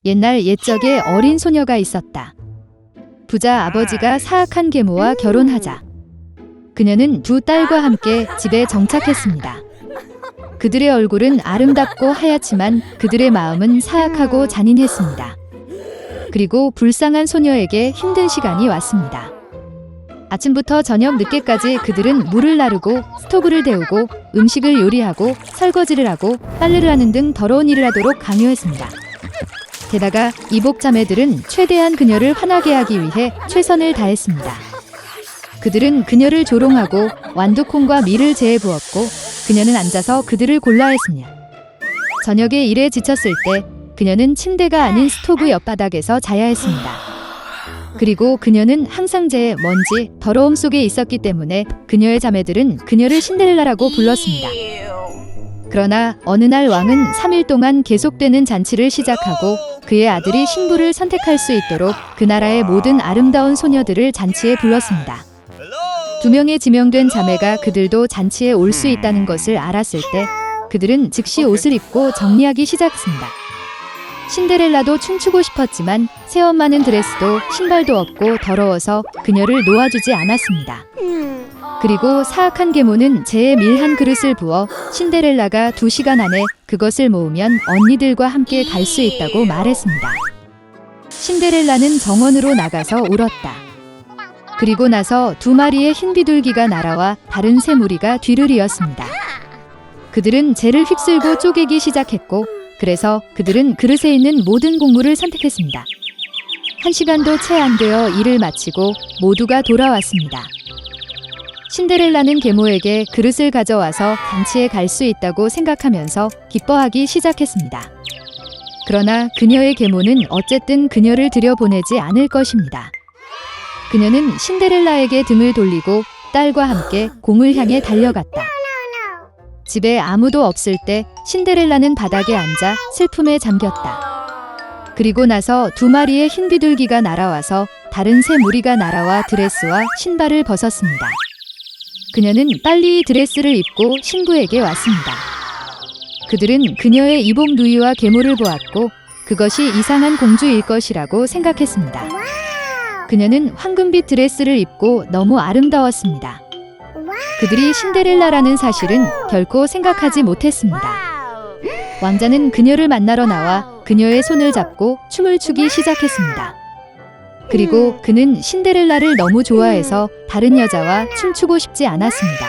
옛날 옛적에 어린 소녀가 있었다. 부자 아버지가 사악한 계모와 결혼하자 그녀는 두 딸과 함께 집에 정착했습니다. 그들의 얼굴은 아름답고 하얗지만 그들의 마음은 사악하고 잔인했습니다. 그리고 불쌍한 소녀에게 힘든 시간이 왔습니다. 아침부터 저녁 늦게까지 그들은 물을 나르고 스토브를 데우고 음식을 요리하고 설거지를 하고 빨래를 하는 등 더러운 일을 하도록 강요했습니다. 게다가 이복 자매들은 최대한 그녀를 화나게 하기 위해 최선을 다했습니다. 그들은 그녀를 조롱하고 완두콩과 밀을 재에 부었고 그녀는 앉아서 그들을 골라했습니다. 저녁에 일에 지쳤을 때 그녀는 침대가 아닌 스토브 옆바닥에서 자야 했습니다. 그리고 그녀는 항상 재에 먼지, 더러움 속에 있었기 때문에 그녀의 자매들은 그녀를 신데렐라라고 불렀습니다. 그러나 어느 날 왕은 3일 동안 계속되는 잔치를 시작하고 그의 아들이 신부를 선택할 수 있도록 그 나라의 모든 아름다운 소녀들을 잔치에 불렀습니다. 2명의 지명된 자매가 그들도 잔치에 올 수 있다는 것을 알았을 때 그들은 즉시 옷을 입고 정리하기 시작했습니다. 신데렐라도 춤추고 싶었지만 새엄마는 드레스도 신발도 없고 더러워서 그녀를 놓아주지 않았습니다. 그리고 사악한 계모는 재에 밀 한 그릇을 부어 신데렐라가 2시간 안에 그것을 모으면 언니들과 함께 갈 수 있다고 말했습니다. 신데렐라는 정원으로 나가서 울었다. 그리고 나서 2마리의 흰 비둘기가 날아와 다른 새 무리가 뒤를 이었습니다. 그들은 재를 휩쓸고 쪼개기 시작했고 그래서 그들은 그릇에 있는 모든 곡물을 선택했습니다. 1시간도 채 안 되어 일을 마치고 모두가 돌아왔습니다. 신데렐라는 계모에게 그릇을 가져와서 잔치에 갈 수 있다고 생각하면서 기뻐하기 시작했습니다. 그러나 그녀의 계모는 어쨌든 그녀를 들여보내지 않을 것입니다. 그녀는 신데렐라에게 등을 돌리고 딸과 함께 공을 향해 달려갔다. 집에 아무도 없을 때 신데렐라는 바닥에 앉아 슬픔에 잠겼다. 그리고 나서 2마리의 흰 비둘기가 날아와서 다른 새 무리가 날아와 드레스와 신발을 벗었습니다. 그녀는 빨리 드레스를 입고 신부에게 왔습니다. 그들은 그녀의 이복 누이와 계모를 보았고 그것이 이상한 공주일 것이라고 생각했습니다. 그녀는 황금빛 드레스를 입고 너무 아름다웠습니다. 그들이 신데렐라라는 사실은 결코 생각하지 못했습니다. 왕자는 그녀를 만나러 나와 그녀의 손을 잡고 춤을 추기 시작했습니다. 그리고 그는 신데렐라를 너무 좋아해서 다른 여자와 춤추고 싶지 않았습니다.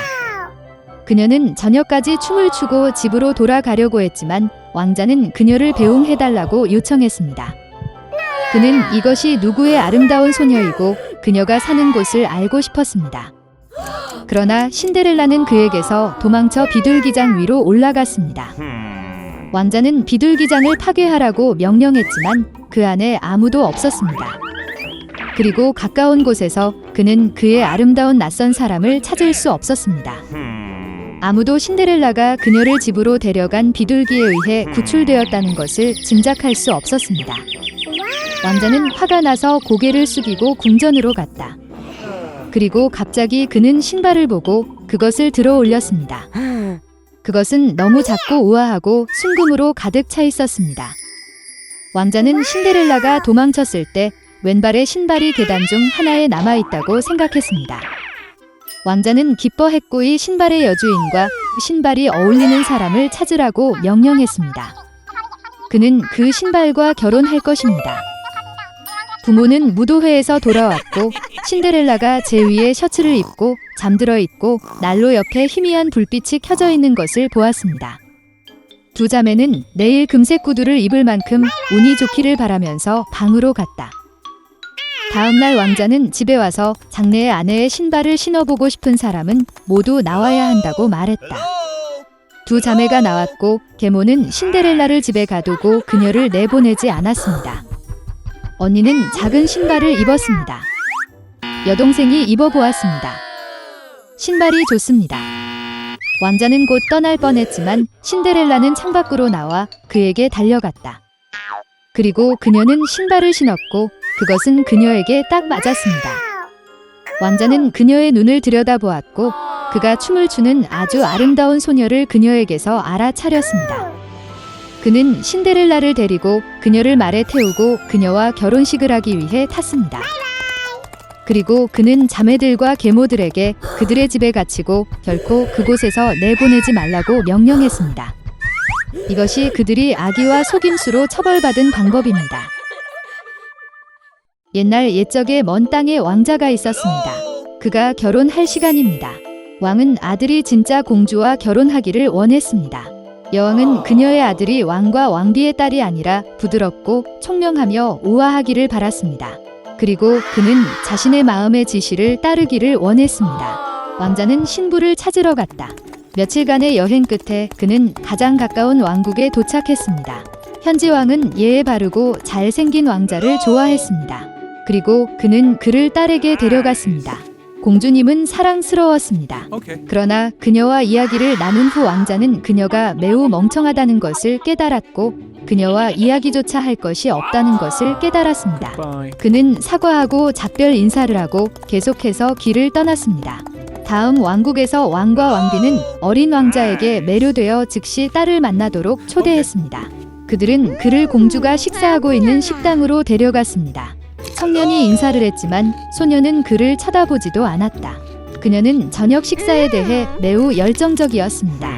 그녀는 저녁까지 춤을 추고 집으로 돌아가려고 했지만 왕자는 그녀를 배웅해달라고 요청했습니다. 그는 이것이 누구의 아름다운 소녀이고 그녀가 사는 곳을 알고 싶었습니다. 그러나 신데렐라는 그에게서 도망쳐 비둘기장 위로 올라갔습니다. 왕자는 비둘기장을 파괴하라고 명령했지만 그 안에 아무도 없었습니다. 그리고 가까운 곳에서 그는 그의 아름다운 낯선 사람을 찾을 수 없었습니다. 아무도 신데렐라가 그녀를 집으로 데려간 비둘기에 의해 구출되었다는 것을 짐작할 수 없었습니다. 왕자는 화가 나서 고개를 숙이고 궁전으로 갔다. 그리고 갑자기 그는 신발을 보고 그것을 들어 올렸습니다. 그것은 너무 작고 우아하고 순금으로 가득 차 있었습니다. 왕자는 신데렐라가 도망쳤을 때 왼발의 신발이 계단 중 하나에 남아있다고 생각했습니다. 왕자는 기뻐했고 이 신발의 여주인과 신발이 어울리는 사람을 찾으라고 명령했습니다. 그는 그 신발과 결혼할 것입니다. 부모는 무도회에서 돌아왔고 신데렐라가 제 위에 셔츠를 입고 잠들어 있고 난로 옆에 희미한 불빛이 켜져 있는 것을 보았습니다. 2 자매는 내일 금색 구두를 입을 만큼 운이 좋기를 바라면서 방으로 갔다. 다음 날 왕자는 집에 와서 장래의 아내의 신발을 신어보고 싶은 사람은 모두 나와야 한다고 말했다. 2 자매가 나왔고 계모는 신데렐라를 집에 가두고 그녀를 내보내지 않았습니다. 언니는 작은 신발을 입었습니다. 여동생이 입어보았습니다. 신발이 좋습니다. 왕자는 곧 떠날 뻔했지만 신데렐라는 창밖으로 나와 그에게 달려갔다. 그리고 그녀는 신발을 신었고 그것은 그녀에게 딱 맞았습니다. 왕자는 그녀의 눈을 들여다보았고 그가 춤을 추는 아주 아름다운 소녀를 그녀에게서 알아차렸습니다. 그는 신데렐라를 데리고 그녀를 말에 태우고 그녀와 결혼식을 하기 위해 탔습니다. 그리고 그는 자매들과 계모들에게 그들의 집에 갇히고 결코 그곳에서 내보내지 말라고 명령했습니다. 이것이 그들이 악의와 속임수로 처벌받은 방법입니다. 옛날 옛적에 먼 땅에 왕자가 있었습니다. 그가 결혼할 시간입니다. 왕은 아들이 진짜 공주와 결혼하기를 원했습니다. 여왕은 그녀의 아들이 왕과 왕비의 딸이 아니라 부드럽고 총명하며 우아하기를 바랐습니다. 그리고 그는 자신의 마음의 지시를 따르기를 원했습니다. 왕자는 신부를 찾으러 갔다. 며칠간의 여행 끝에 그는 가장 가까운 왕국에 도착했습니다. 현지 왕은 예에 바르고 잘생긴 왕자를 좋아했습니다. 그리고 그는 그를 딸에게 데려갔습니다. 공주님은 사랑스러웠습니다. 그러나 그녀와 이야기를 나눈 후 왕자는 그녀가 매우 멍청하다는 것을 깨달았고 그녀와 이야기조차 할 것이 없다는 것을 깨달았습니다. 그는 사과하고 작별 인사를 하고 계속해서 길을 떠났습니다. 다음 왕국에서 왕과 왕비는 어린 왕자에게 매료되어 즉시 딸을 만나도록 초대했습니다. 그들은 그를 공주가 식사하고 있는 식당으로 데려갔습니다. 청년이 인사를 했지만 소녀는 그를 쳐다보지도 않았다. 그녀는 저녁 식사에 대해 매우 열정적이었습니다.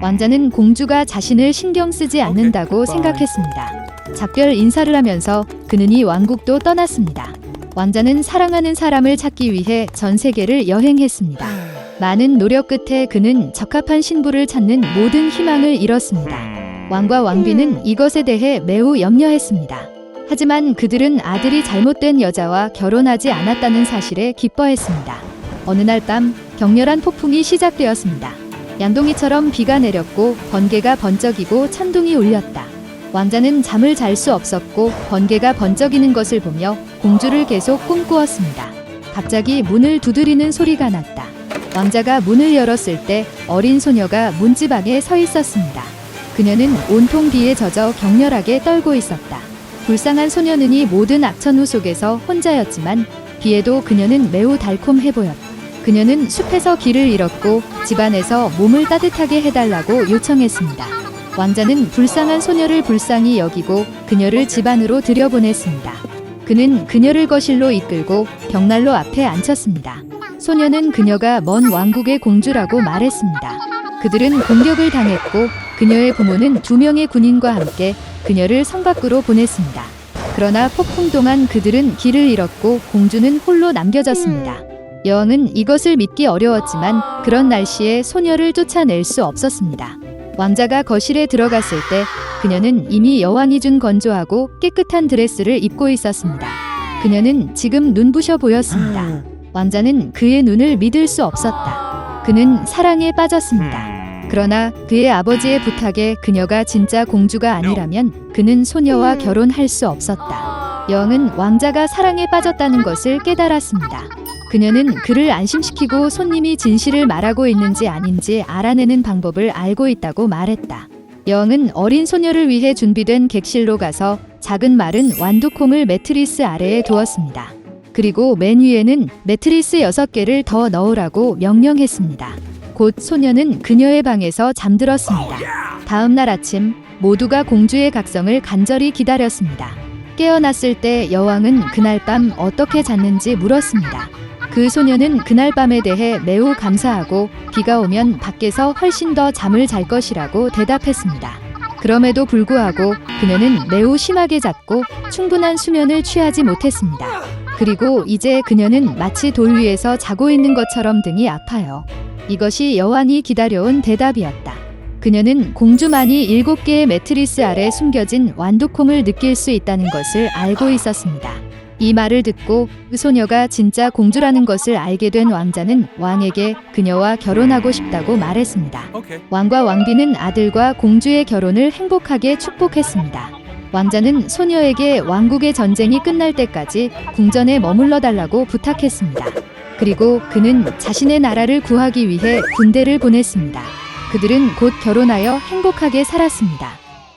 왕자는 공주가 자신을 신경 쓰지 않는다고 생각했습니다. 작별 인사를 하면서 그는 이 왕국도 떠났습니다. 왕자는 사랑하는 사람을 찾기 위해 전 세계를 여행했습니다. 많은 노력 끝에 그는 적합한 신부를 찾는 모든 희망을 잃었습니다. 왕과 왕비는 이것에 대해 매우 염려했습니다. 하지만 그들은 아들이 잘못된 여자와 결혼하지 않았다는 사실에 기뻐했습니다. 어느 날 밤 격렬한 폭풍이 시작되었습니다. 양동이처럼 비가 내렸고 번개가 번쩍이고 천둥이 울렸다. 왕자는 잠을 잘 수 없었고 번개가 번쩍이는 것을 보며 공주를 계속 꿈꾸었습니다. 갑자기 문을 두드리는 소리가 났다. 왕자가 문을 열었을 때 어린 소녀가 문지방에 서 있었습니다. 그녀는 온통 비에 젖어 격렬하게 떨고 있었다. 불쌍한 소녀는 이 모든 악천후 속에서 혼자였지만 비에도 그녀는 매우 달콤해 보였다. 그녀는 숲에서 길을 잃었고 집안에서 몸을 따뜻하게 해달라고 요청했습니다. 왕자는 불쌍한 소녀를 불쌍히 여기고 그녀를 집 안으로 들여보냈습니다. 그는 그녀를 거실로 이끌고 벽난로 앞에 앉혔습니다. 소녀는 그녀가 먼 왕국의 공주라고 말했습니다. 그들은 공격을 당했고 그녀의 부모는 2명의 군인과 함께 그녀를 성 밖으로 보냈습니다. 그러나 폭풍 동안 그들은 길을 잃었고 공주는 홀로 남겨졌습니다. 여왕은 이것을 믿기 어려웠지만 그런 날씨에 소녀를 쫓아낼 수 없었습니다. 왕자가 거실에 들어갔을 때 그녀는 이미 여왕이 준 건조하고 깨끗한 드레스를 입고 있었습니다. 그녀는 지금 눈부셔 보였습니다. 왕자는 그의 눈을 믿을 수 없었다. 그는 사랑에 빠졌습니다. 그러나 그의 아버지의 부탁에 그녀가 진짜 공주가 아니라면 그는 소녀와 결혼할 수 없었다. 여왕은 왕자가 사랑에 빠졌다는 것을 깨달았습니다. 그녀는 그를 안심시키고 손님이 진실을 말하고 있는지 아닌지 알아내는 방법을 알고 있다고 말했다. 여왕은 어린 소녀를 위해 준비된 객실로 가서 작은 마른 완두콩을 매트리스 아래에 두었습니다. 그리고 맨 위에는 매트리스 6개를 더 넣으라고 명령했습니다. 곧 소녀는 그녀의 방에서 잠들었습니다. 다음 날 아침 모두가 공주의 각성을 간절히 기다렸습니다. 깨어났을 때 여왕은 그날 밤 어떻게 잤는지 물었습니다. 그 소녀는 그날 밤에 대해 매우 감사하고 비가 오면 밖에서 훨씬 더 잠을 잘 것이라고 대답했습니다. 그럼에도 불구하고 그녀는 매우 심하게 잤고 충분한 수면을 취하지 못했습니다. 그리고 이제 그녀는 마치 돌 위에서 자고 있는 것처럼 등이 아파요. 이것이 여왕이 기다려온 대답이었다. 그녀는 공주만이 7개의 매트리스 아래 숨겨진 완두콩을 느낄 수 있다는 것을 알고 있었습니다. 이 말을 듣고 그 소녀가 진짜 공주라는 것을 알게 된 왕자는 왕에게 그녀와 결혼하고 싶다고 말했습니다. 왕과 왕비는 아들과 공주의 결혼을 행복하게 축복했습니다. 왕자는 소녀에게 왕국의 전쟁이 끝날 때까지 궁전에 머물러 달라고 부탁했습니다. 그리고 그는 자신의 나라를 구하기 위해 군대를 보냈습니다. 그들은 곧 결혼하여 행복하게 살았습니다.